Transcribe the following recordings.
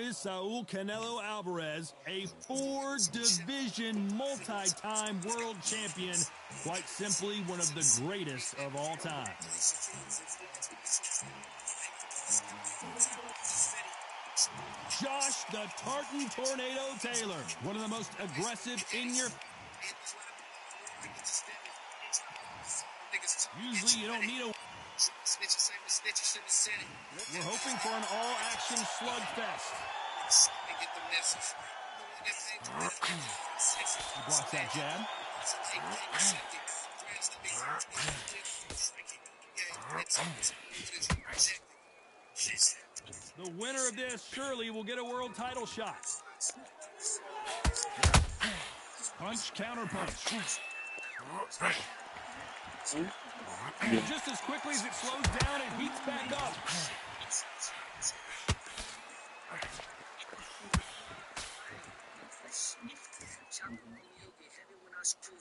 is Saul Canelo Alvarez, a four-division, multi-time world champion, quite simply one of the greatest of all time. Josh the Tartan Tornado Taylor, one of the most aggressive in your... Usually you don't need a... We're hoping for an all-action slugfest. He blocks that jab. The winner of this surely will get a world title shot. Punch, counter punch. And just as quickly as it slows down, it heats back up.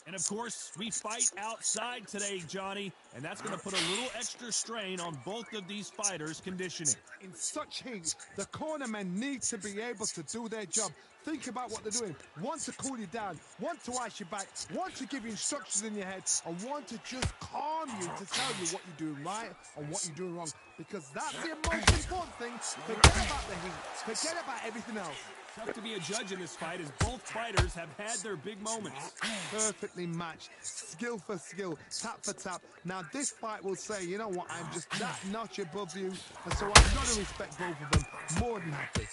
And of course, we fight outside today, Johnny, and that's going to put a little extra strain on both of these fighters' conditioning. In such heat, the cornermen need to be able to do their job. Think about what they're doing. Want to cool you down, want to ice you back, want to give you instructions in your head, and want to just calm you to tell you what you're doing right and what you're doing wrong. Because that's the most important thing. Forget about the heat. Forget about everything else. Tough to be a judge in this fight as both fighters have had their big moments. Perfectly matched, skill for skill, tap for tap. Now this fight will say, you know what, I'm just that notch above you, and so I've got to respect both of them more than happy.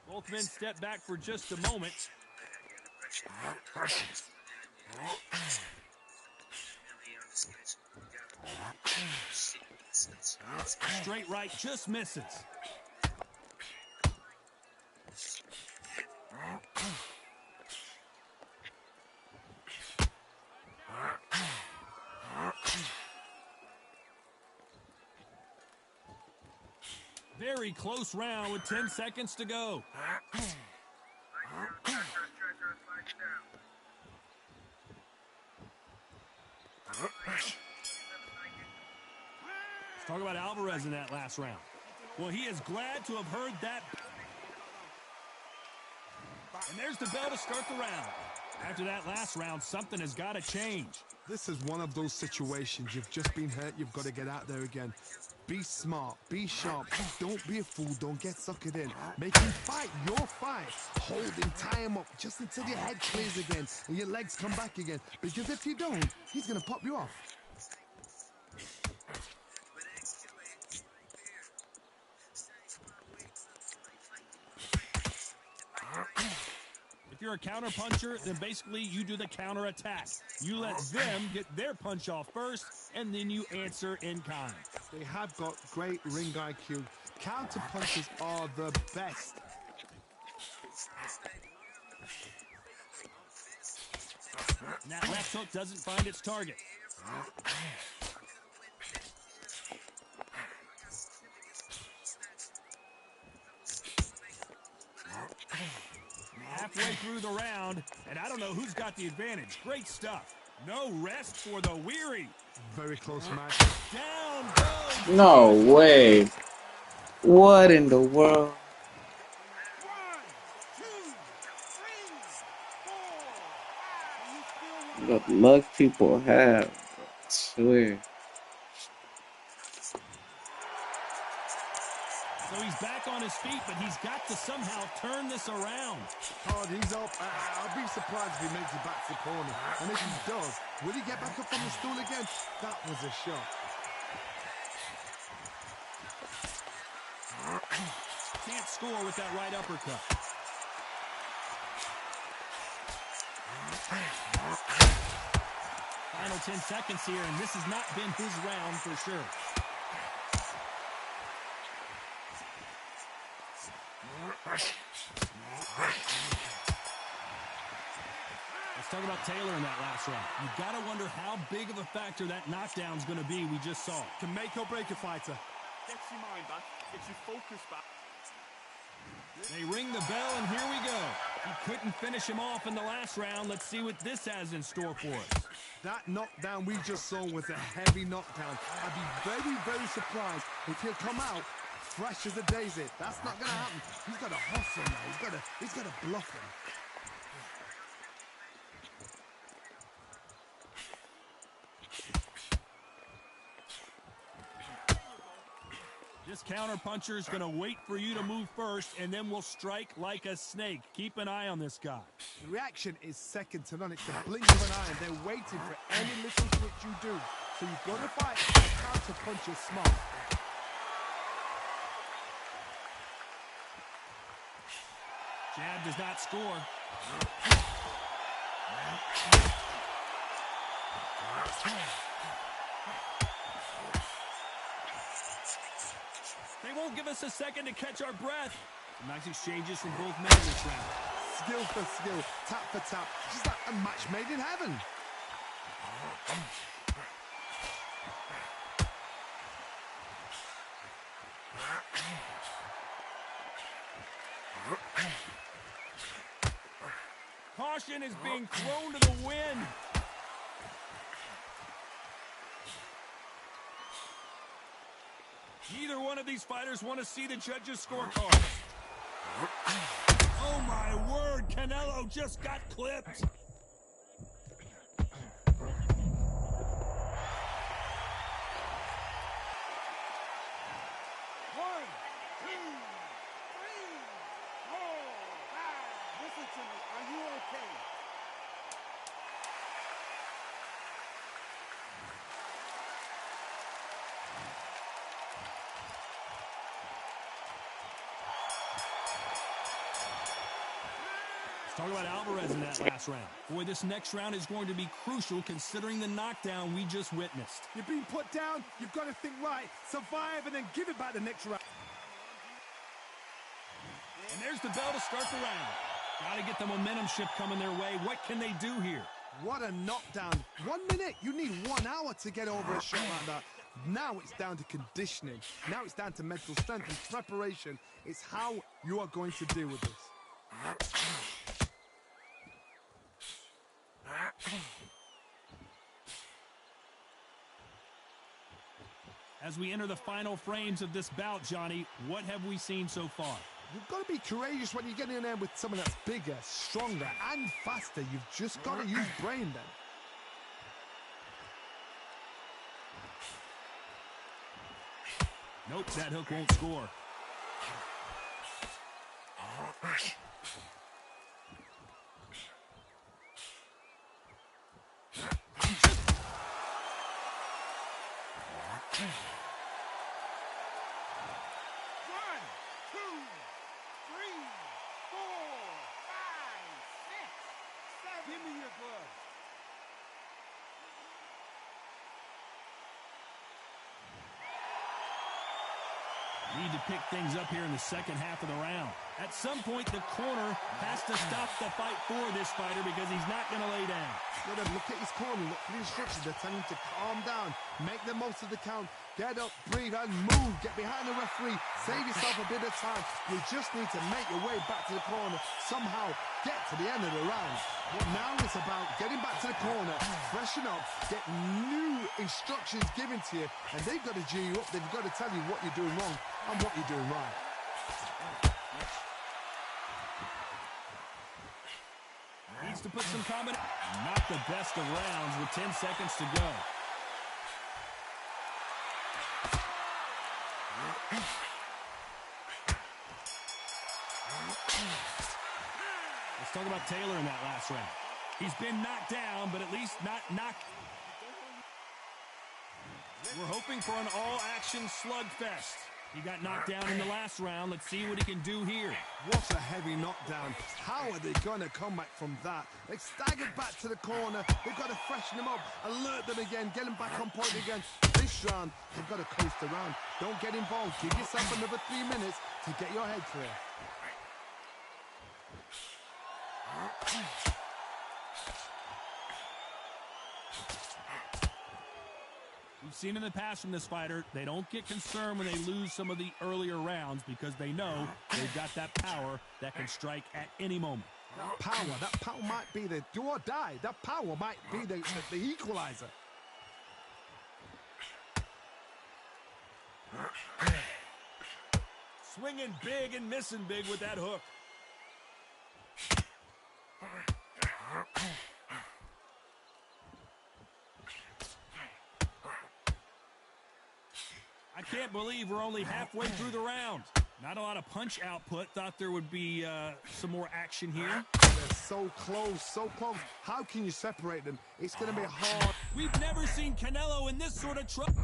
Both men step back for just a moment. Straight right just misses. Very close round with 10 seconds to go. Let's talk about Alvarez in that last round. Well, he is glad to have heard that. And there's the bell to start the round. After that last round, something has got to change. This is one of those situations. You've just been hurt. You've got to get out there again. Be smart. Be sharp. Don't be a fool. Don't get suckered in. Make him fight your fight. Hold him. Tie him up just until your head clears again and your legs come back again. Because if you don't, he's going to pop you off. If you're a counter puncher, then basically you do the counter attack. You let them get their punch off first, and then you answer in kind. They have got great ring IQ. Counter punches are the best. And that left hook doesn't find its target. Halfway through the round, and I don't know who's got the advantage. Great stuff. No rest for the weary. Very close match. Down goes. No way. What in the world? 1, 2, 3, 4. The luck people have. I swear. So he's back on his feet, but he's got to somehow turn this around. Oh, he's up. I'll be surprised if he makes it back to the corner. And if he does, will he get back up on the stool again? That was a shot. Can't score with that right uppercut. Final 10 seconds here, and this has not been his round for sure. Let's talk about Taylor in that last round. You've got to wonder how big of a factor that knockdown is going to be we just saw. Can make or break a fighter. Gets your mind back, gets your focus back. They ring the bell, and here we go. He couldn't finish him off in the last round. Let's see what this has in store for us. That knockdown we just saw was a heavy knockdown. I'd be very, very surprised if he'll come out fresh as a daisy. That's not going to happen. He's got to hustle now. He's got to bluff him. This counter-puncher is going to wait for you to move first, and then will strike like a snake. Keep an eye on this guy. The reaction is second to none. It's the blink of an eye, and they're waiting for any little switch you do. So you've got to fight a counter-puncher smart. Jab does not score. They won't give us a second to catch our breath. Some nice exchanges from both men this round. Skill for skill, tap for tap. Just like a match made in heaven. Caution is being thrown to the wind. Neither one of these fighters want to see the judges' scorecard. Oh my word, Canelo just got clipped. 1, 2, 3, 4, 5. Listen to me. Are you okay? Talk about Alvarez in that last round. Boy, this next round is going to be crucial considering the knockdown we just witnessed. You're being put down. You've got to think right. Survive and then give it back the next round. And there's the bell to start the round. Got to get the momentum shift coming their way. What can they do here? What a knockdown. 1 minute. You need 1 hour to get over a shot like that. Now it's down to conditioning. Now it's down to mental strength and preparation. It's how you are going to deal with this. As we enter the final frames of this bout, Johnny, what have we seen so far? You've got to be courageous when you get in there with someone that's bigger, stronger, and faster. You've just got to use brain then. Nope, that hook won't score. Need to pick things up here in the second half of the round. At some point, the corner has to stop the fight for this fighter because he's not going to lay down. Got to look at his corner, look for the instructions. They're telling him to calm down, make the most of the count, get up, breathe, and move. Get behind the referee, save yourself a bit of time. You just need to make your way back to the corner, somehow get to the end of the round. But now it's about getting back to the corner, freshen up, get new instructions given to you, and they've got to G you up. They've got to tell you what you're doing wrong and what you're doing right. Needs to put some combination. Not the best of rounds with 10 seconds to go. Let's talk about Taylor in that last round. He's been knocked down, but at least not knocked. We're hoping for an all-action slugfest. He got knocked down in the last round. Let's see what he can do here. What a heavy knockdown. How are they going to come back from that? They staggered back to the corner. They've got to freshen them up, alert them again, get them back on point again. This round, they've got to coast around. Don't get involved. Give yourself another 3 minutes to get your head clear. We've seen in the past from this fighter, they don't get concerned when they lose some of the earlier rounds because they know they've got that power that can strike at any moment. That power might be the do or die. That power might be the equalizer. Swinging big and missing big with that hook. I can't believe we're only halfway through the round. Not a lot of punch output. Thought there would be some more action here. They're so close, so close. How can you separate them? It's going to be hard. We've never seen Canelo in this sort of trouble. 8.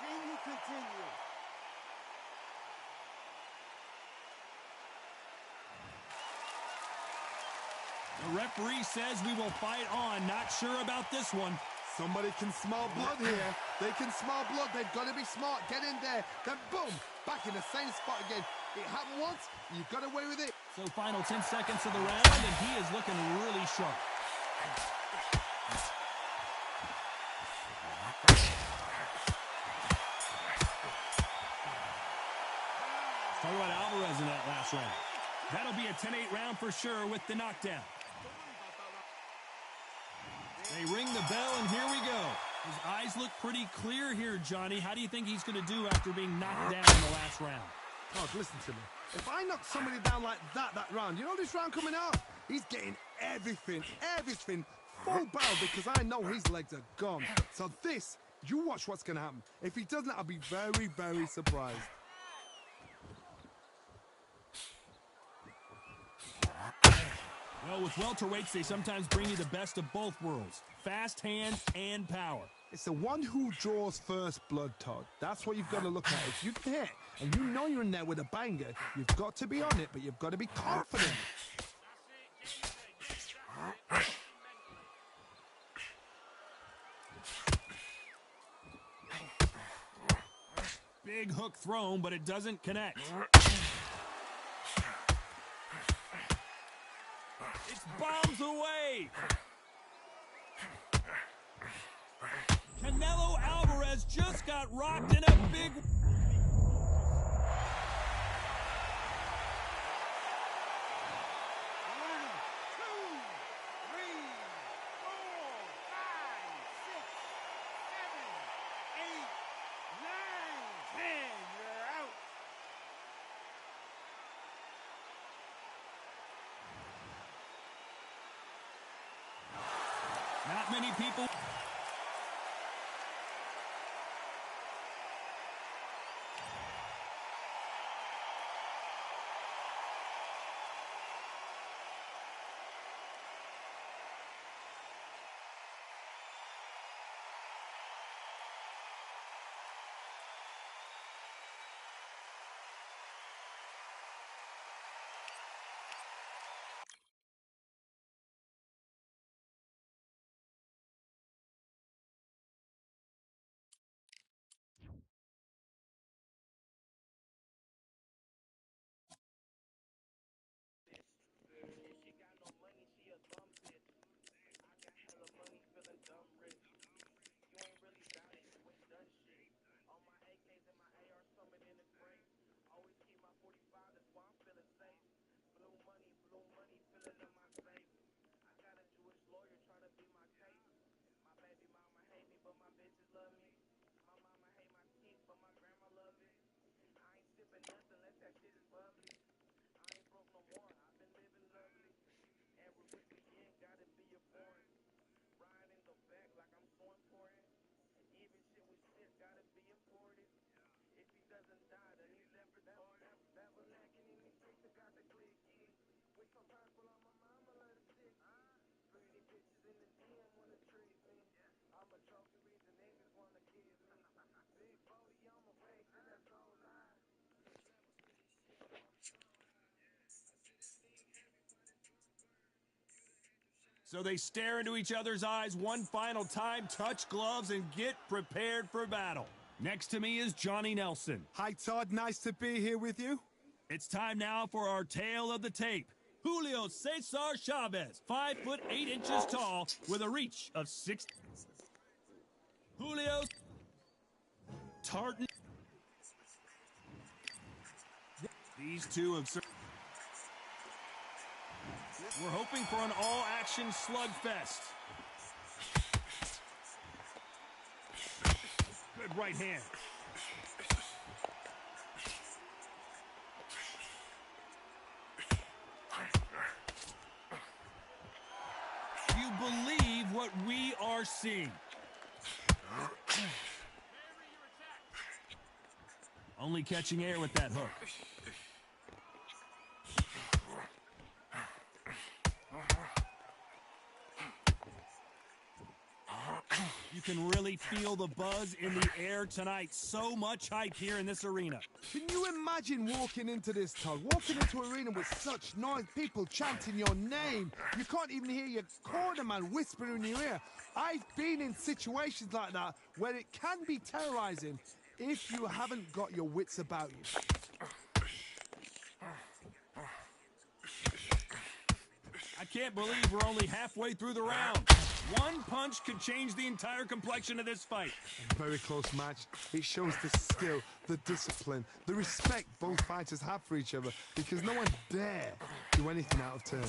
Can you continue? The referee says we will fight on. Not sure about this one. Somebody can smell blood here. They can smell blood. They've got to be smart. Get in there. Then boom, back in the same spot again. It happened once. You got away with it. So final 10 seconds of the round, and he is looking really sharp. Talk about Alvarez in that last round. That'll be a 10-8 round for sure with the knockdown. They ring the bell, and here we go. His eyes look pretty clear here, Johnny. How do you think he's going to do after being knocked down in the last round? Oh, listen to me. If I knock somebody down like that round, you know this round coming out? He's getting everything full barrel because I know his legs are gone. So this, you watch what's going to happen. If he doesn't, I'll be very, very surprised. Well, with welterweights, they sometimes bring you the best of both worlds. Fast hands and power. It's the one who draws first blood, Todd. That's what you've got to look at. If you can hit, and you know you're in there with a banger, you've got to be on it, but you've got to be confident. Big hook thrown, but it doesn't connect. It's bombs away. Canelo Alvarez just got rocked in a big... Not many people... So they stare into each other's eyes one final time, touch gloves, and get prepared for battle. Next to me is Johnny Nelson. Hi, Todd. Nice to be here with you. It's time now for our tale of the tape. Julio Cesar Chavez, 5'8" tall, with a reach of 6. Julio Tartan. These two have. We're hoping for an all-action slugfest. Good right hand. Do you believe what we are seeing? Only catching air with that hook. You can really feel the buzz in the air tonight. So much hype here in this arena. Can you imagine walking into this, Todd? Walking into an arena with such noise, people chanting your name. You can't even hear your cornerman whispering in your ear. I've been in situations like that where it can be terrorizing if you haven't got your wits about you. I can't believe we're only halfway through the round. One punch could change the entire complexion of this fight. A very close match. It shows the skill, the discipline, the respect both fighters have for each other, because no one dare do anything out of turn.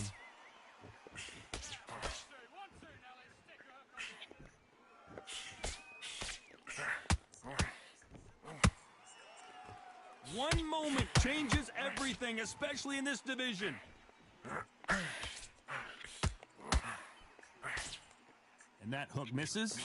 One moment changes everything, especially in this division. And that hook misses.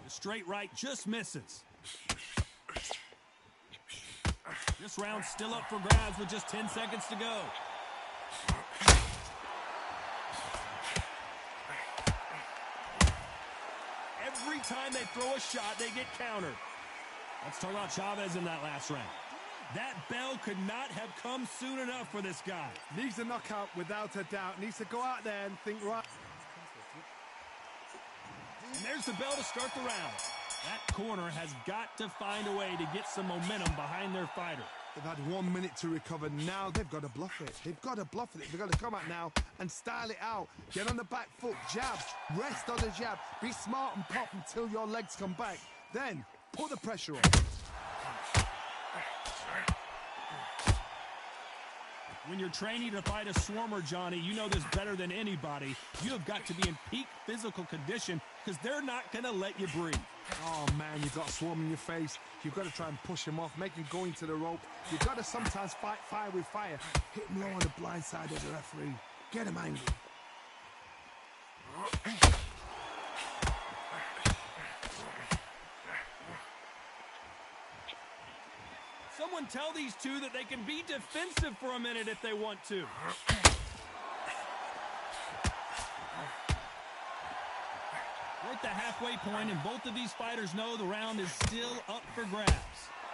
The straight right just misses. This round's still up for grabs with just 10 seconds to go. Every time they throw a shot, they get countered. Let's talk about Chavez in that last round. That bell could not have come soon enough for this guy. Needs a knockout without a doubt. Needs to go out there and think right. And there's the bell to start the round. That corner has got to find a way to get some momentum behind their fighter. They've had 1 minute to recover. Now they've got to bluff it. They've got to bluff it. They've got to come out now and style it out. Get on the back foot, jab, rest on the jab. Be smart and pop until your legs come back. Then put the pressure on. When you're training to fight a swarmer, Johnny, you know this better than anybody. You have got to be in peak physical condition because they're not going to let you breathe. Oh, man, you've got a swarm in your face. You've got to try and push him off, make him go into the rope. You've got to sometimes fight fire with fire. Hit him low on the blind side of the referee. Get him angry. Someone tell these two that they can be defensive for a minute if they want to. We're at the halfway point, and both of these fighters know the round is still up for grabs.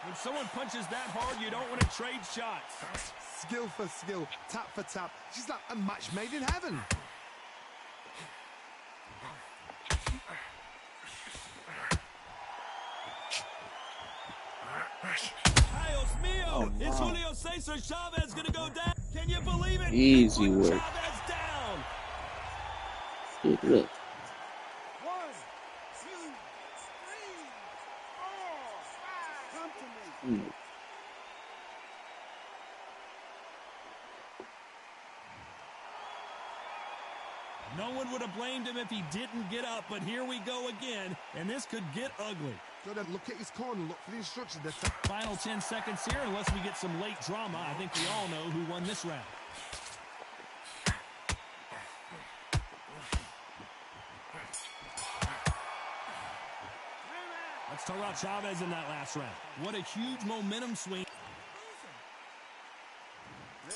When someone punches that hard, you don't want to trade shots. Skill for skill, tap for tap. She's like a match made in heaven. Oh, wow. Is Julio Cesar Chavez going to go down? Can you believe it? Easy work. Chavez down. Good look. 1, 2, 3, 4, 5. Come to me. No one would have blamed him if he didn't get up, but here we go again, and this could get ugly. Good, look at his corner, look for the instructions. Final 10 seconds here, unless we get some late drama. I think we all know who won this round. Let's talk about Chavez in that last round. What a huge momentum swing.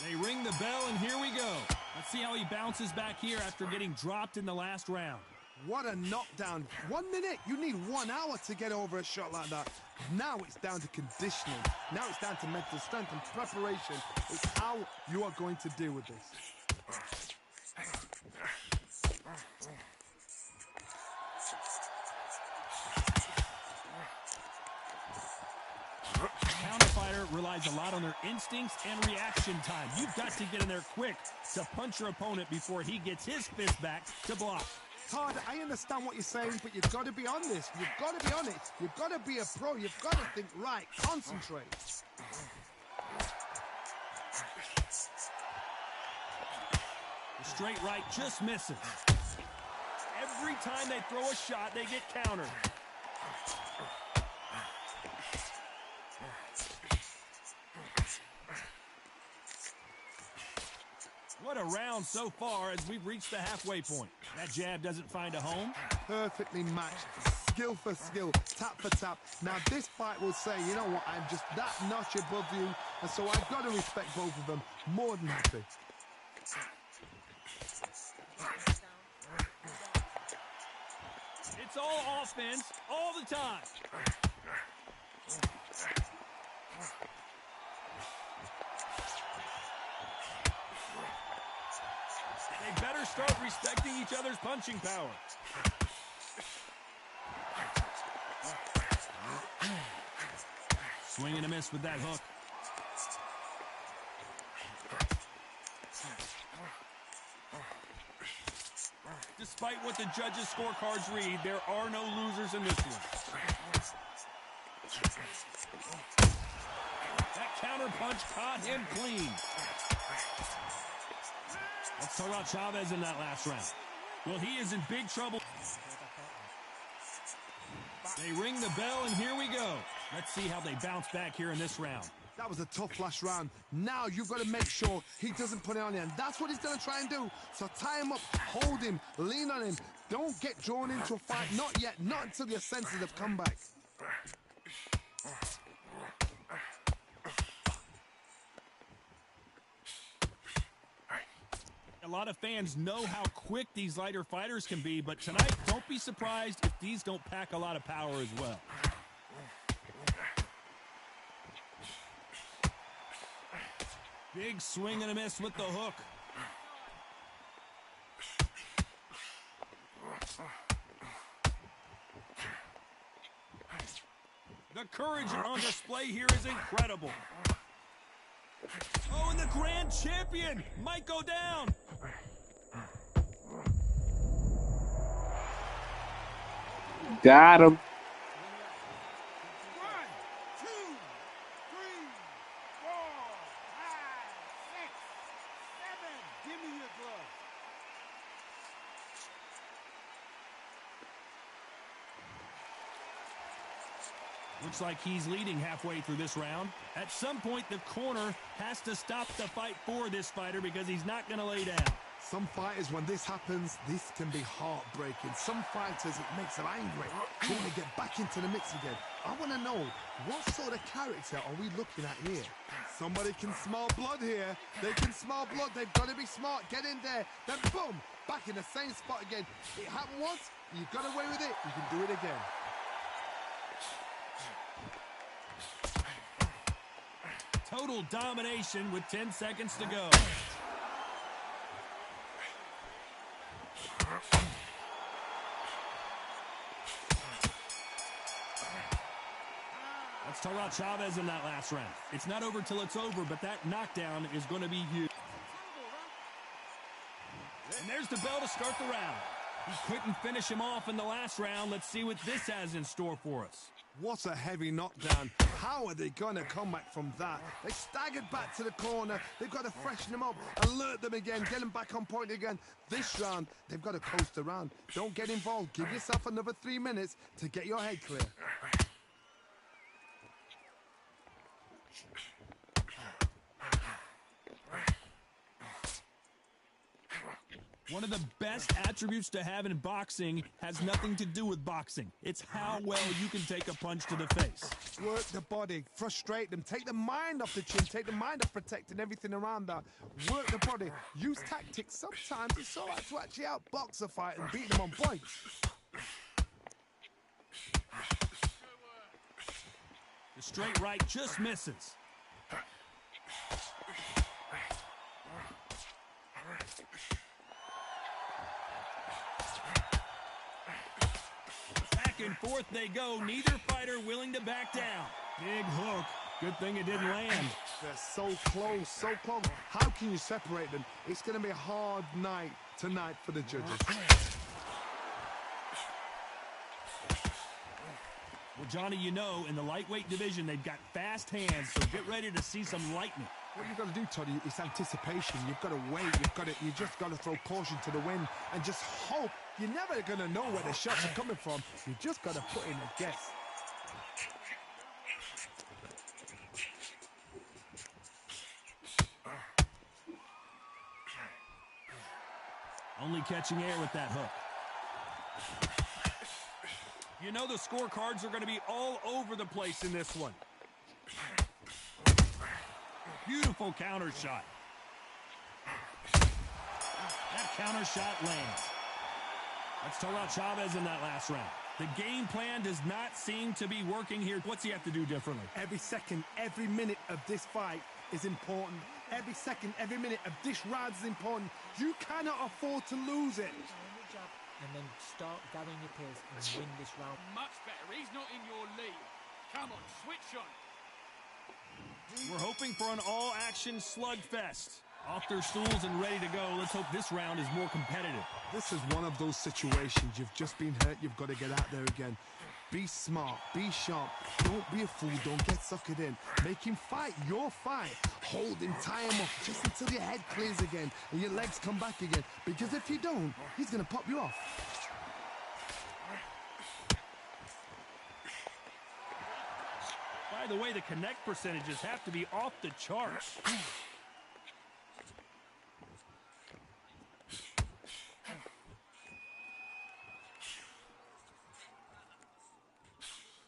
They ring the bell, and here we go. Let's see how he bounces back here after getting dropped in the last round. What a knockdown. 1 minute, you need 1 hour to get over a shot like that. Now it's down to conditioning. Now it's down to mental strength and preparation. It's how you are going to deal with this. Counter fighter relies a lot on their instincts and reaction time. You've got to get in there quick to punch your opponent before he gets his fist back to block. Todd, I understand what you're saying, but you've got to be on this. You've got to be on it. You've got to be a pro. You've got to think right. Concentrate. The straight right just misses. Every time they throw a shot, they get countered. What a round so far as we've reached the halfway point. That jab doesn't find a home. Perfectly matched. Skill for skill. Tap for tap. Now this fight will say, you know what, I'm just that notch above you. And so I've got to respect both of them. More than happy. It's all offense all the time. They better start respecting each other's punching power. Swing and a miss with that hook. Despite what the judges' scorecards read, there are no losers in this one. That counter punch caught him clean. Let's talk about Chavez in that last round. Well, he is in big trouble. They ring the bell, and here we go. Let's see how they bounce back here in this round. That was a tough last round. Now you've got to make sure he doesn't put it on you, and that's what he's going to try and do. So tie him up, hold him, lean on him. Don't get drawn into a fight. Not yet. Not until your senses have come back. A lot of fans know how quick these lighter fighters can be, but tonight, don't be surprised if these don't pack a lot of power as well. Big swing and a miss with the hook. The courage on display here is incredible. Oh, and the grand champion might go down. Got him. 1, 2, 3, 4, 5, 6, 7. Give me your glove. Looks like he's leading halfway through this round. At some point, the corner has to stop the fight for this fighter because he's not going to lay down. Some fighters, when this happens, this can be heartbreaking. Some fighters, it makes them angry. They want to get back into the mix again. I want to know, what sort of character are we looking at here? Somebody can smell blood here. They can smell blood. They've got to be smart. Get in there. Then boom, back in the same spot again. It happened once. You got away with it. You can do it again. Total domination with 10 seconds to go. Let's talk about Chavez in that last round. It's not over till it's over, but that knockdown is going to be huge. And there's the bell to start the round. He couldn't finish him off in the last round. Let's see what this has in store for us. What a heavy knockdown. How are they going to come back from that? They staggered back to the corner. They've got to freshen them up, alert them again, get them back on point again. This round, they've got to coast around. Don't get involved. Give yourself another 3 minutes to get your head clear. One of the best attributes to have in boxing has nothing to do with boxing. It's how well you can take a punch to the face. Work the body, frustrate them, take the mind off the chin, take the mind off protecting everything around that. Work the body, use tactics. Sometimes it's all right to actually outbox a fight and beat them on points. The straight right just misses. Back and forth they go. Neither fighter willing to back down. Big hook. Good thing it didn't land. They're so close, so close. How can you separate them? It's going to be a hard night tonight for the judges. Well, Johnny, you know, in the lightweight division, they've got fast hands, so get ready to see some lightning. What you've got to do, Toddy, is anticipation. You've got to wait. You just got to throw caution to the wind and just hope. You're never going to know where the shots are coming from. You just got to put in a guess. Only catching air with that hook. You know the scorecards are going to be all over the place in this one. Beautiful counter shot. That counter shot lands. Let's throw out Chavez in that last round. The game plan does not seem to be working here. What's he have to do differently? Every second, every minute of this fight is important. Every second, every minute of this round is important. You cannot afford to lose it. And then start gathering your pace and win this round. Much better. He's not in your league. Come on, switch on. We're hoping for an all-action slugfest. Off their stools and ready to go. Let's hope this round is more competitive. This is one of those situations. You've just been hurt. You've got to get out there again. Be smart. Be sharp. Don't be a fool. Don't get suckered in. Make him fight your fight. Hold him. Tie him off just until your head clears again and your legs come back again. Because if you don't, he's going to pop you off. By the way, the connect percentages have to be off the charts.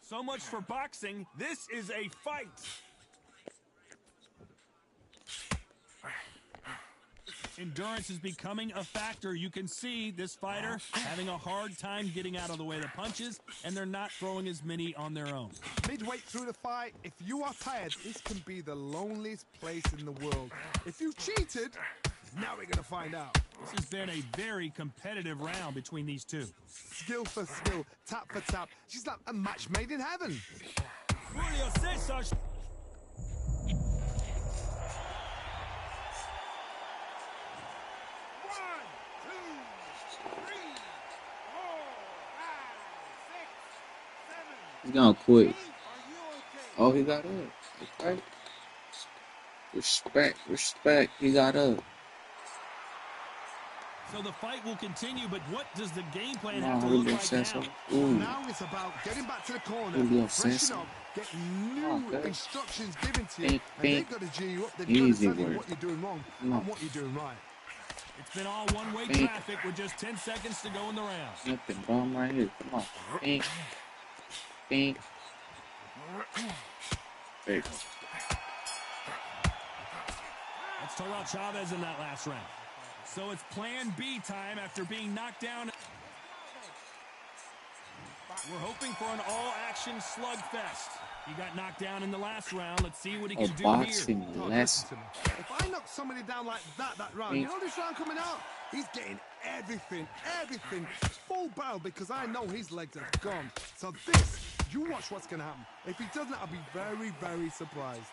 So much for boxing. This is a fight. Endurance is becoming a factor. You can see this fighter having a hard time getting out of the way of the punches, and they're not throwing as many on their own. Midway through the fight, if you are tired, this can be the loneliest place in the world. If you cheated, now we're going to find out. This has been a very competitive round between these two. Skill for skill, tap for tap. She's like a match made in heaven. Julio Cesar. He's gonna quit. Oh, he got up. Okay. Respect. He got up. So the fight will continue, but what does the game plan No, have to he look been like saying now? something. Now it's about getting back to the corner, He been freshen saying up, get new Okay. instructions given to you, Think, and they've got to G you up. They've got to Easy tell you work. what you're doing wrong No. and what you're doing right. It's been all one-way Think. traffic with just 10 seconds to go in the round. Nothing bum right here. Come on. Think. There you go. Let's throw out Chavez in that last round. So it's plan B time after being knocked down. We're hoping for an all-action slugfest. He got knocked down in the last round. Let's see what he Oh, can do boxing here. Todd, less. listen to me. If I knock somebody down like that round, you know this round coming out? He's getting everything, full barrel, because I know his legs are gone. So this, you watch what's going to happen. If he doesn't, I'll be very, very surprised.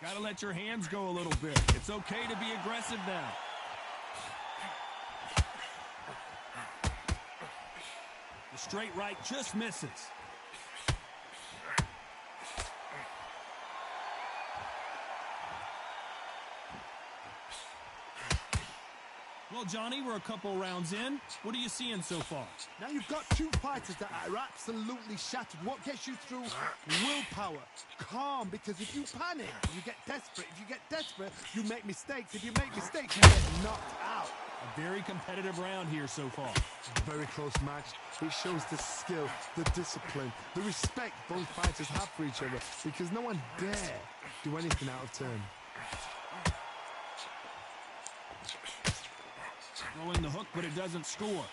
Got to let your hands go a little bit. It's okay to be aggressive now. The straight right just misses. Well, Johnny, we're a couple rounds in. What are you seeing so far? Now you've got two fighters that are absolutely shattered. What gets you through? Willpower. Calm, because if you panic, you get desperate. If you get desperate, you make mistakes. If you make mistakes, you get knocked out. A very competitive round here so far. Very close match. It shows the skill, the discipline, the respect both fighters have for each other, because no one dare do anything out of turn. Throwing the hook, but it doesn't score.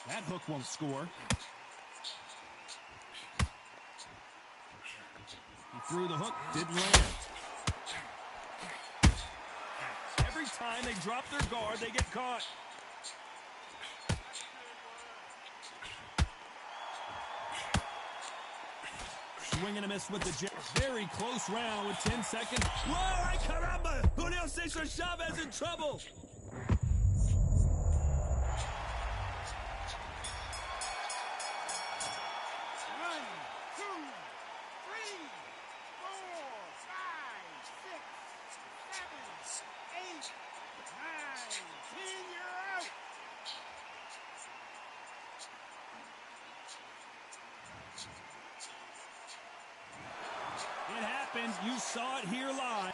That hook won't score. He threw the hook, didn't land. Every time they drop their guard, they get caught. Swing and a miss with the jab. Very close round with 10 seconds. Whoa, ay caramba! Julio Cesar Chavez in trouble. It happened. You saw it here live.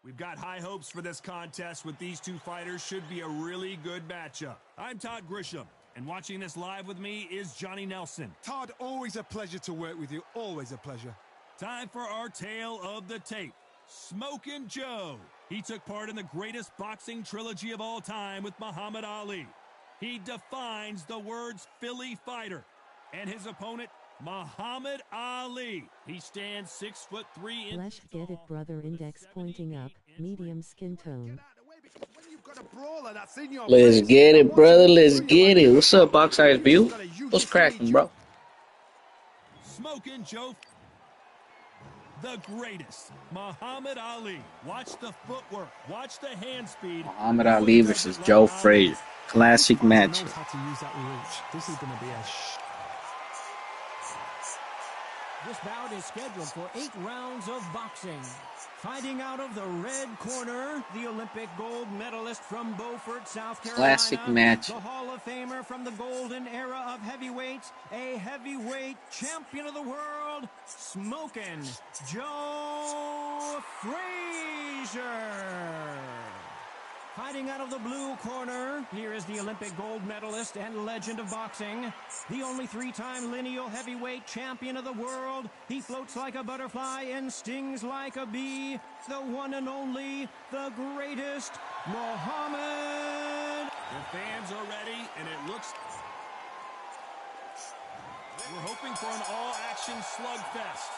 We've got high hopes for this contest with these two fighters. Should be a really good matchup. I'm Todd Grisham, and watching this live with me is Johnny Nelson. Todd, always a pleasure to work with you. Always a pleasure. Time for our tale of the tape. Smokin' Joe. He took part in the greatest boxing trilogy of all time with Muhammad Ali. He defines the words Philly fighter. And his opponent, Muhammad Ali. He stands 6'3" Let's get it, brother. Index pointing up, medium skin tone. Let's get it, brother. Let's get it. What's up, Box Eyes View? What's cracking, bro? Smokin' Joe. The greatest, Muhammad Ali. Watch the footwork. Watch the hand speed. Muhammad Ali versus Joe Frazier. Classic match. This is going to be a This bout is scheduled for 8 rounds of boxing. Fighting out of the red corner, the Olympic gold medalist from Beaufort, South Carolina. Classic match. The Hall of Famer from the golden era of heavyweights. A heavyweight champion of the world, Smokin' Joe Frazier. Fighting out of the blue corner, here is the Olympic gold medalist and legend of boxing. The only 3-time lineal heavyweight champion of the world. He floats like a butterfly and stings like a bee. The one and only, the greatest, Muhammad. The fans are ready, and it looks... We're hoping for an all-action slugfest.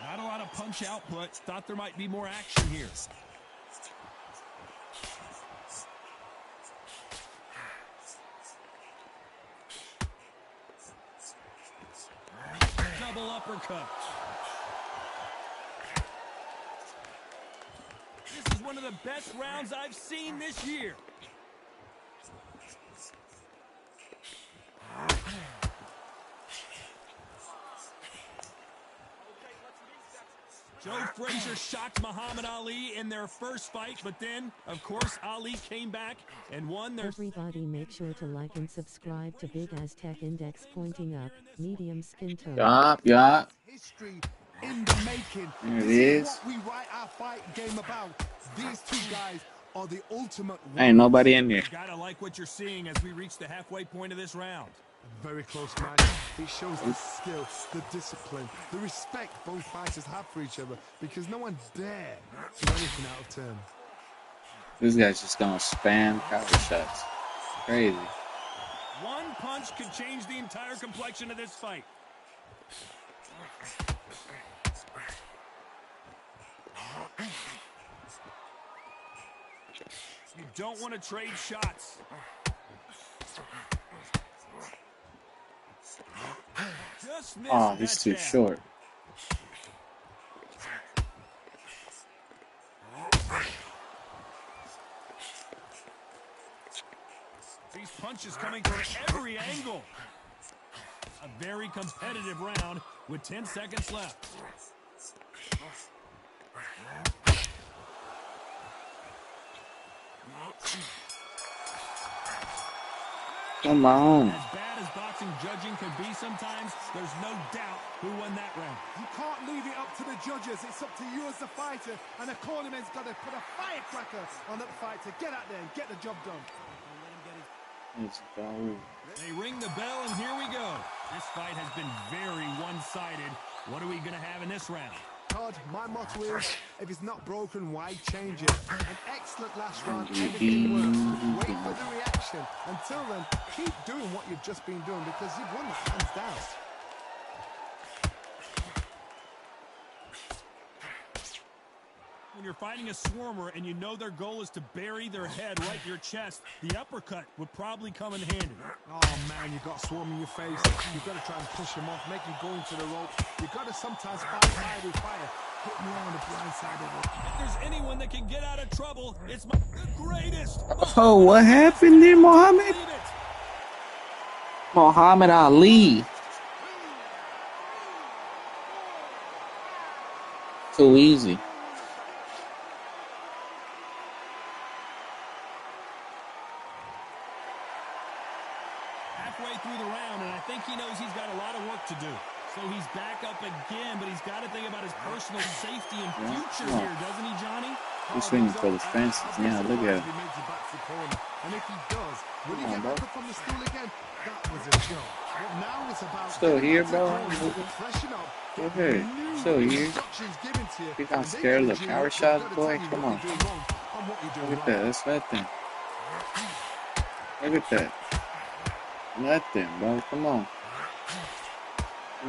Not a lot of punch output. Thought there might be more action here. Double uppercut. This is one of the best rounds I've seen this year. Joe Frazier shocked Muhammad Ali in their first fight, but then, of course, Ali came back and won their... Everybody make sure to like and subscribe to Big Aztec Index pointing up, medium skin tone. Yup. History in the making. There it This is. what we write our fight game about. These two guys are the ultimate. Ain't nobody in here. You gotta like what you're seeing as we reach the halfway point of this round. Very close match. It shows the skill, the discipline, the respect both fighters have for each other because no one dare do anything out of turn. This guy's just gonna spam power shots. Crazy. One punch could change the entire complexion of this fight. You don't want to trade shots. Just missed Oh, he's that too jab. short. These punches coming from every angle. A very competitive round with 10 seconds left. Come on. As bad as boxing judging could be sometimes, there's no doubt who won that round. You can't leave it up to the judges. It's up to you as the fighter, and the cornerman's got to put a firecracker on that fighter. Get out there and get the job done. Let's go. They ring the bell, and here we go. This fight has been very one-sided. What are we going to have in this round? Todd, my motto is, if it's not broken, why change it? An excellent last round, everything works. Wait for the reaction. Until then, keep doing what you've just been doing because you've won that hands down. When you're fighting a swarmer and you know their goal is to bury their head right in your chest, the uppercut would probably come in handy. Oh man, you've got swarm in your face. You've got to try and push him off, make him go into the rope. You've got to sometimes fight fire with fire. Hit me on the blind side of it. If there's anyone that can get out of trouble, it's the greatest. Oh, what happened there, Muhammad? Believe it. Muhammad Ali. Too easy. Halfway through the round, and I think he knows he's got a lot of work to do. So he's back up again, but he's got to think about his personal safety and future here, doesn't he, Johnny? He's swinging for the fences now. Look at him. And if he does, will he get back up on the stool again? That was a joke. But now it's about Still here, bro. freshen up. Okay, still here. Think I'm scared of the power shots, boy? Come on. Look at that. That's nothing. Look at that. Nothing, bro. Come on.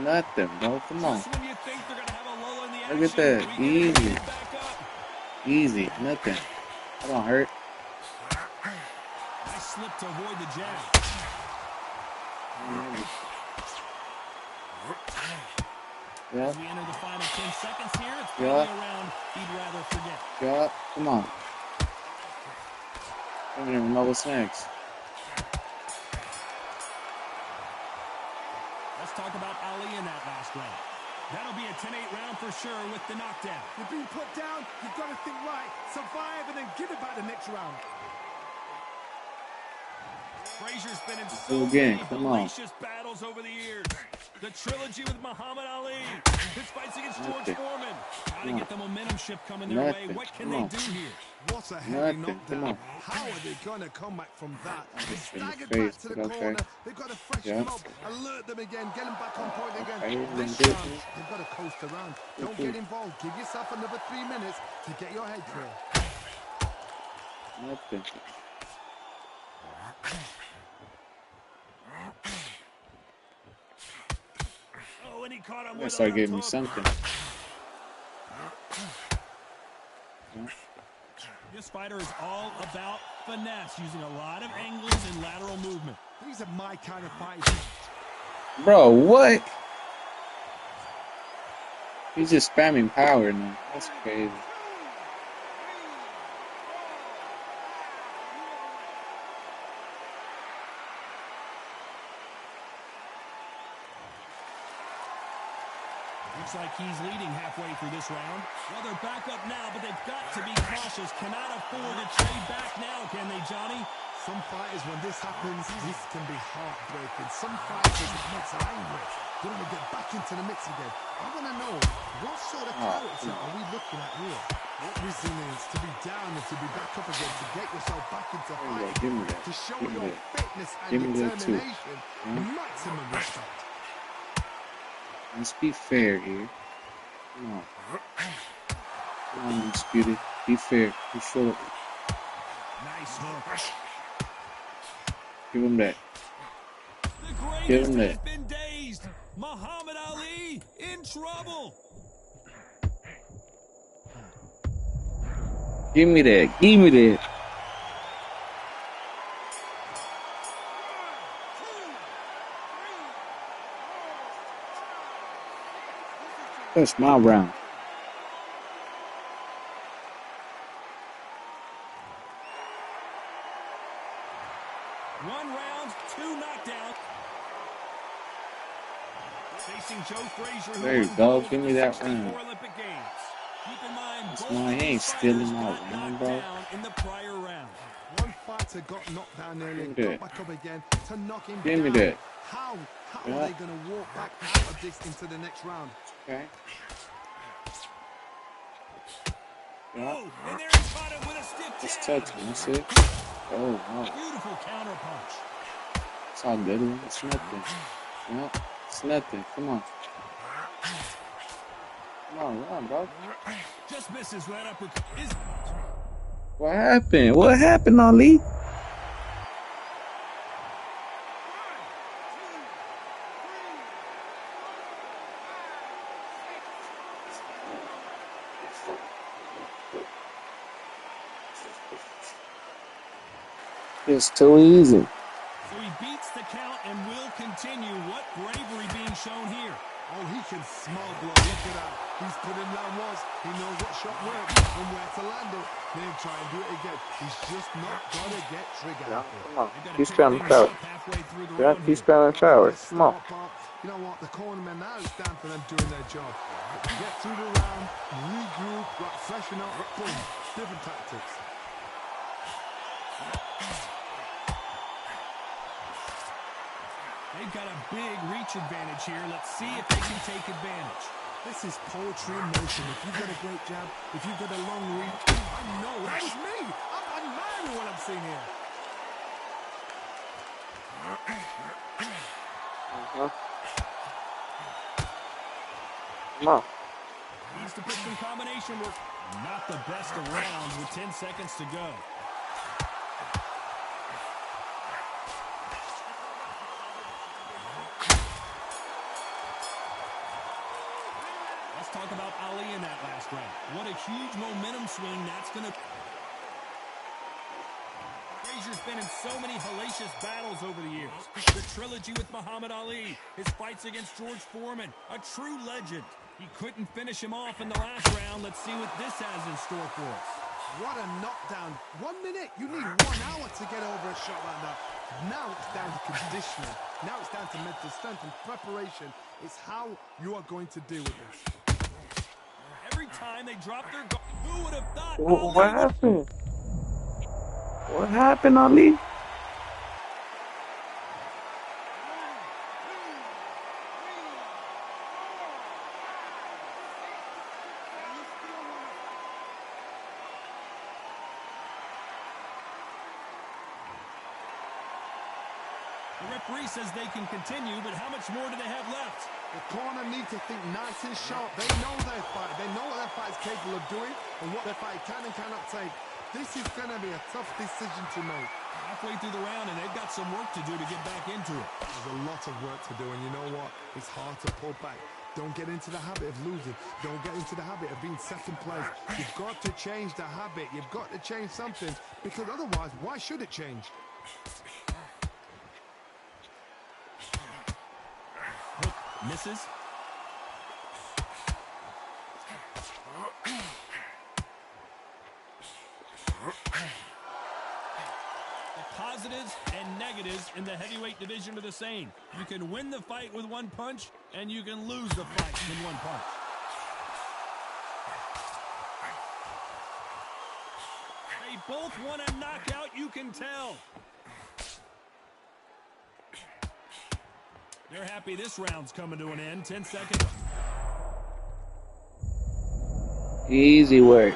Nothing, bro. Come on. Just when you think they're going to have a lull in the action, Look at that. we get Easy. back up. Easy. Nothing. That don't hurt. Nice slip to avoid the jab. Yeah. As we enter the final 10 seconds here, it's probably Yeah. a round he'd rather forget. Yeah. Come on. I don't even know what's next. Let's talk about Ali in that last round. That'll be a 10-8 round for sure with the knockdown. You're being put down, you've got to think right, survive, and then give it back the next round. Frazier's been in Do so again. many Come on. hellacious battles over the years. The trilogy with Muhammad Ali. His fights against George Nothing. Foreman. Got to Come get the momentum shift coming their way. Nothing. What can Come they on. do here? What a heavy Nothing. Come knockdown. on. How are they going to come back from that? They In the staggered face, back to the but okay. corner. They've got to freshen Yeah. them up, alert them again, get them back on point again. Okay, then This do it. round, they've got to coast around. Don't get involved. Give yourself another 3 minutes to get your head clear. Nothing. Oh, and he caught him Gotta with a start left giving me hook. something. This fighter is all about finesse, using a lot of angles and lateral movement. These are my kind of fighters. Bro, what? He's just spamming power now. That's crazy. Looks like he's leading halfway through this round. Well, they're back up now, but they've got to be cautious. Cannot afford to trade back now, can they, Johnny? Some fighters, when this happens, this can be heartbreaking. Some fighters, it makes them angry. They want to get back into the mix again. I want to know, what sort of character are we looking at here? What resilience to be down and to be back up again, to get yourself back into fighting, to show your fitness and determination. Maximum respect. Let's be fair here. Come on. Come on, Undisputed. Be fair. Be short. Nice hook. Give him that. The Give him greatest has that. been dazed. Muhammad Ali in trouble. Give me that. Give me that. That's my round. One round, 2 knockdowns. Facing Joe Frazier, There you go. Give me that round. Olympic Games. Keep in mind, That's both my of these ain't stealing fighters my got round, knocked bro. down in the prior round. One fighter got knocked down earlier, Give me got that. back up again to knock him Give me down. that. How Yeah. are they going to walk back out of this into the next round? Okay. Yeah. Oh, and there he caught him with a stiff Just jab. touch him. That's it. Oh, wow. Beautiful counter punch. It's all good. It's nothing. Yeah. It's nothing. Come on. Come on, bro. Just misses that uppercut. What happened? What happened, Ali? It's too easy. So he beats the count and will continue. What bravery being shown here. Oh, he can smell blood. Look at that. He's put him down once. He knows what shot works and where to land it. Then try and do it again. He's just not going to get triggered. No, come on. He's spamming power. Yeah, he's spamming power. Come on. You know what? The cornermen now is down for them doing their job. Get through the round, regroup, right, freshen up, boom. Different tactics. They've got a big reach advantage here. Let's see if they can take advantage. This is poetry in motion. If you've got a great jab, if you've got a long reach, I know that was me. I'm admiring what I'm seeing here. Come on. Needs to put some combination work. Not the best of rounds with 10 seconds to go. Let's talk about Ali in that last round. What a huge momentum swing that's going to... Frazier's been in so many hellacious battles over the years. The trilogy with Muhammad Ali, his fights against George Foreman, a true legend. He couldn't finish him off in the last round. Let's see what this has in store for us. What a knockdown. 1 minute. You need 1 hour to get over a shot like that. Now it's down to conditioning. Now it's down to mental strength and preparation. It's how you are going to deal with this. Every time they drop their guard, who would have thought? What happened? What happened, Ali? The referee says they can continue, but how much more do they have left? The corner need to think nice and sharp. They know their fight. They know what their fight is capable of doing and what their fight can and cannot take. This is going to be a tough decision to make. Halfway through the round, and they've got some work to do to get back into it. There's a lot of work to do, and you know what? It's hard to pull back. Don't get into the habit of losing. Don't get into the habit of being second place. You've got to change the habit. You've got to change something, because otherwise, why should it change? Hook misses. The positives and negatives in the heavyweight division are the same. You can win the fight with one punch, and you can lose the fight with one punch. They both want a knockout, you can tell. They're happy this round's coming to an end. 10 seconds. Easy work.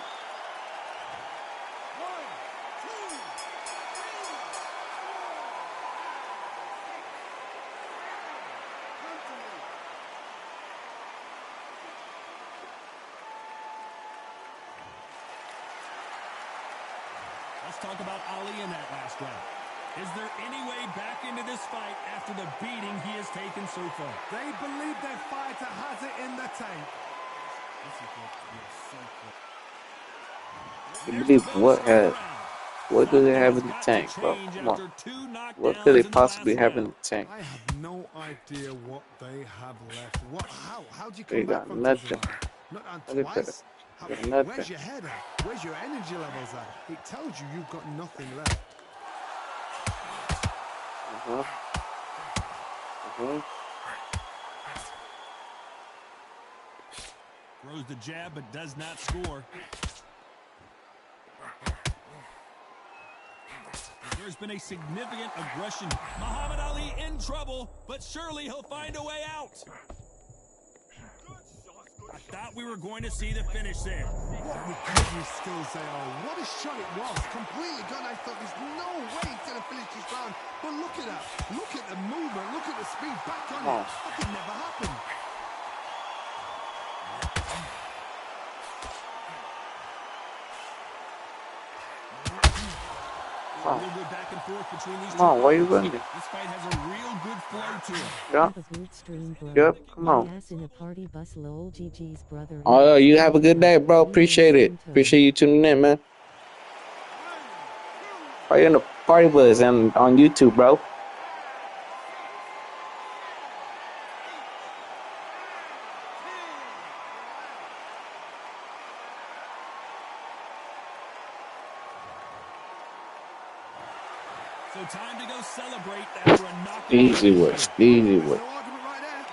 Let's talk about Ali in that last round. Is there any way back into this fight after the beating he has taken so far? They believe their fighter has it in the tank. You believe what do they have in the tank, bro? Come on. What could they possibly have in the tank? I have no idea what they have left. How do you They come back got from nothing. Not on Look at twice? that. Got nothing. Where's your head at? Where's your energy levels at? It tells you you've got nothing left. Throws the jab but does not score. There's been a significant aggression. Muhammad Ali in trouble, but surely he'll find a way out. I thought we were going to see the finish there. What recovery skills they are. What a shot it was. Completely gone. I thought there's no way he's going to finish this round. But look at that. Look at the movement. Look at the speed. Back on it. That could never happen. A real good back and forth between these Come on, why you running? This fight has a real good flow to it. Yep. Have a good stream, bro. Yep, come on. Gas in a party bus, lol. GG's brother. Oh, you have a good day, bro. Appreciate it. Appreciate you tuning in, man. Are you in the party bus and on YouTube, bro? So time to go celebrate after a knockout. Easy work. Easy work. No argument right there.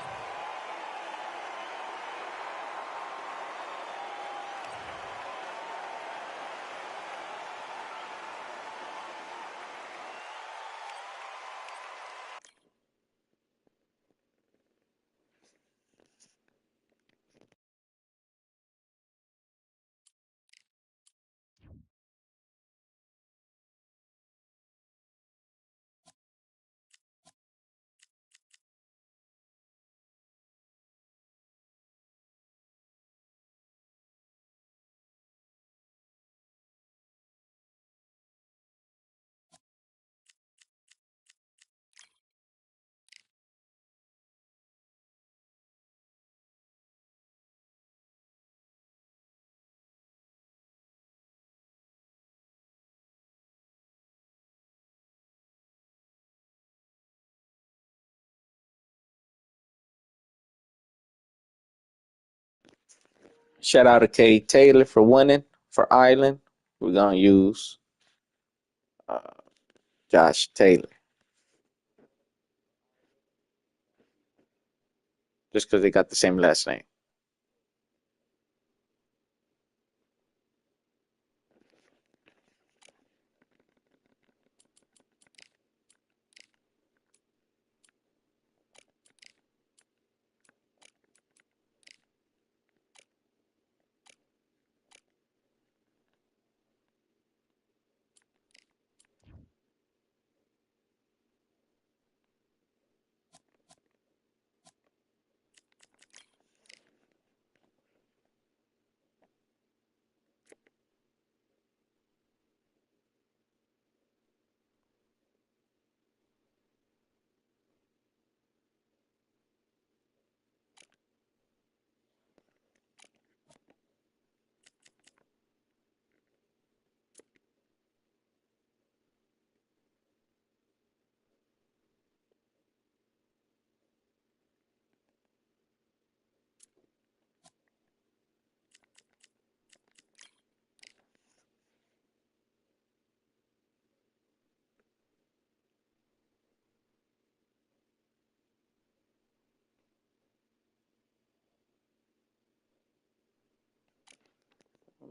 Shout out to Katie Taylor for winning for Ireland. We're going to use Josh Taylor. Just because they got the same last name.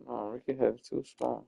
Oh, Ricky had too strong.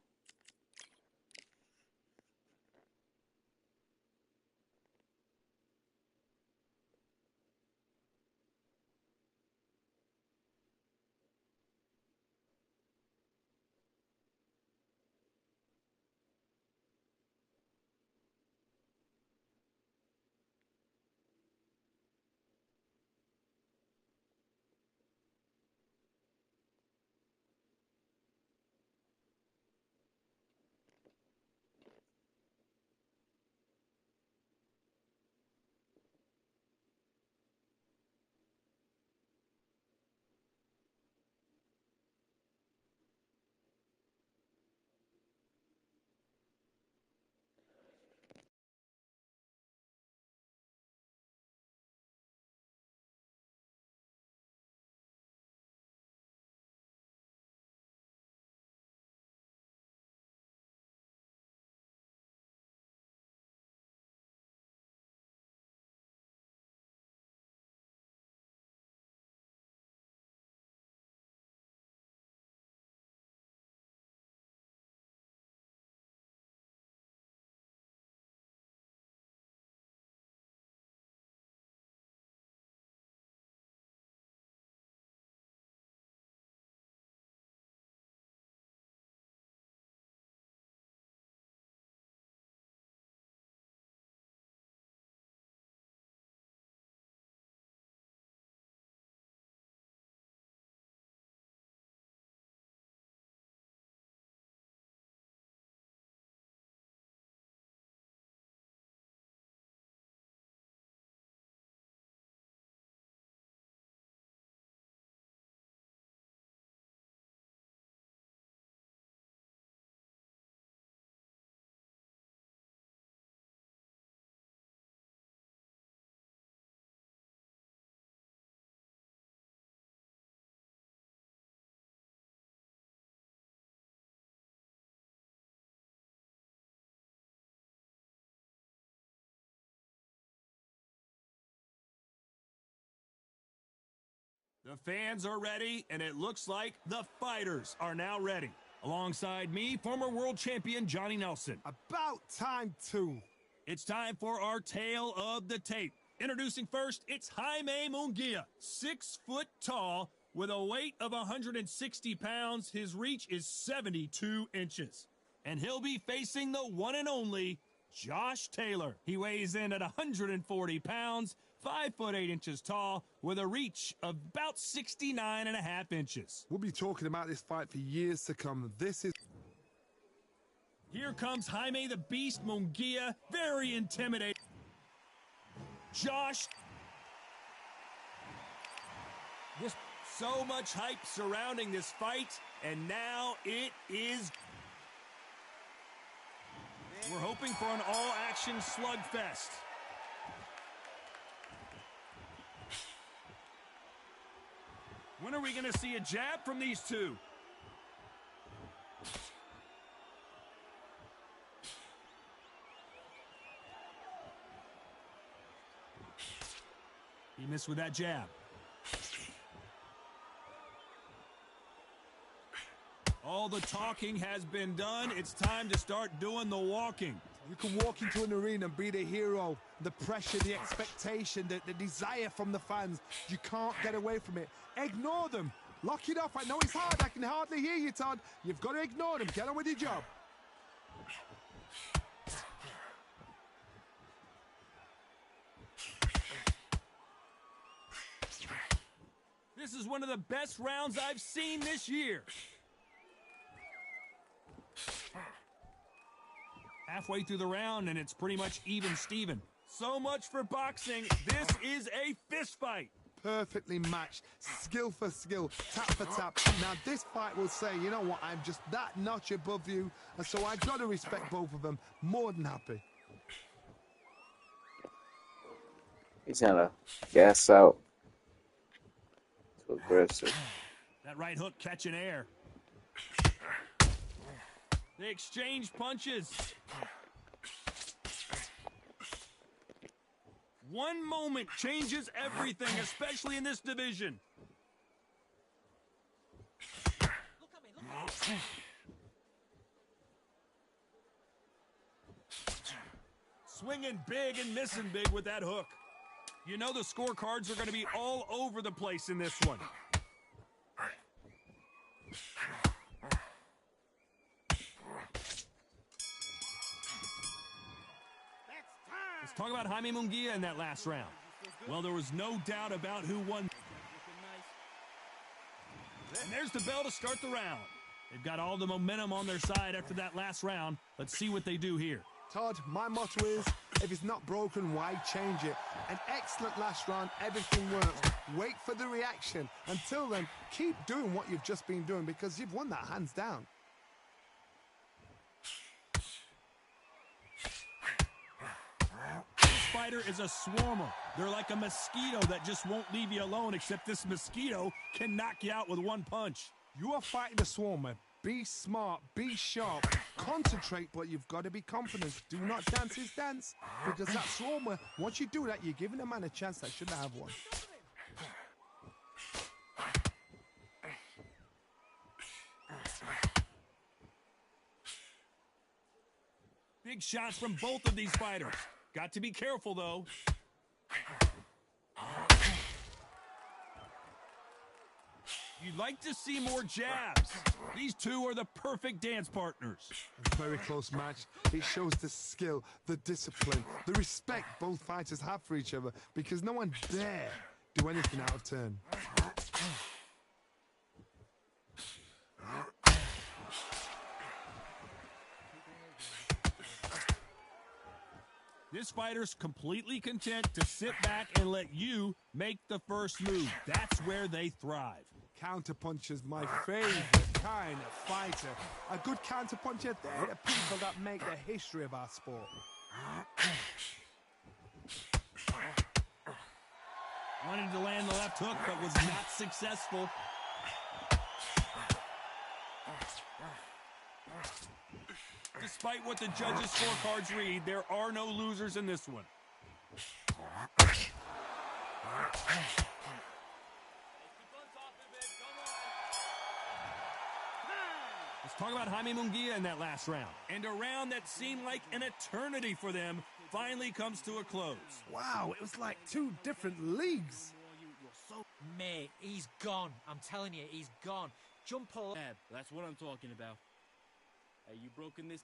The fans are ready, and it looks like the fighters are now ready. Alongside me, former world champion Johnny Nelson. About time, too. It's time for our tale of the tape. Introducing first, it's Jaime Munguia. 6 foot tall with a weight of 160 pounds. His reach is 72 inches. And he'll be facing the one and only Josh Taylor. He weighs in at 140 pounds, 5 foot 8 inches tall, with a reach of about 69.5 inches. We'll be talking about this fight for years to come. This is... Here comes Jaime the Beast Munguia, very intimidating. Josh. So much hype surrounding this fight, and now it is. We're hoping for an all-action slugfest. When are we going to see a jab from these two? He missed with that jab. All the talking has been done. It's time to start doing the walking. You can walk into an arena and be the hero. The pressure, the expectation, the desire from the fans. You can't get away from it. Ignore them. Lock it off. I know it's hard. I can hardly hear you, Todd. You've got to ignore them. Get on with your job. This is one of the best rounds I've seen this year. Halfway through the round, and it's pretty much even Steven. So much for boxing. This is a fist fight. Perfectly matched, skill for skill, tap for tap. Now this fight will say, you know what, I'm just that notch above you, and so I've got to respect both of them. More than happy. He's gonna gas out. Too aggressive. That right hook catching air. They exchange punches. One moment changes everything, especially in this division. Swinging big and missing big with that hook. You know the scorecards are going to be all over the place in this one. Let's talk about Jaime Munguia in that last round. Well, there was no doubt about who won. And there's the bell to start the round. They've got all the momentum on their side after that last round. Let's see what they do here. Todd, my motto is, if it's not broken, why change it? An excellent last round, everything works. Wait for the reaction. Until then, keep doing what you've just been doing because you've won that hands down. This fighter is a swarmer. They're like a mosquito that just won't leave you alone, except this mosquito can knock you out with one punch. You are fighting a swarmer. Be smart, be sharp, concentrate, but you've got to be confident. Do not dance his dance, because that swarmer, once you do that, you're giving a man a chance that shouldn't have one. Big shots from both of these fighters. Got to be careful, though. You'd like to see more jabs. These two are the perfect dance partners. Very close match. It shows the skill, the discipline, the respect both fighters have for each other because no one dare do anything out of turn. This fighter's completely content to sit back and let you make the first move. That's where they thrive. Counterpuncher's my favorite kind of fighter. A good counterpuncher, they're the people that make the history of our sport. Wanted to land the left hook, but was not successful. Despite what the judges' scorecards read, there are no losers in this one. Let's talk about Jaime Munguia in that last round. And a round that seemed like an eternity for them finally comes to a close. Wow, it was like two different leagues. Mate, he's gone. I'm telling you, he's gone. Jump all. That's what I'm talking about. Hey, you broken this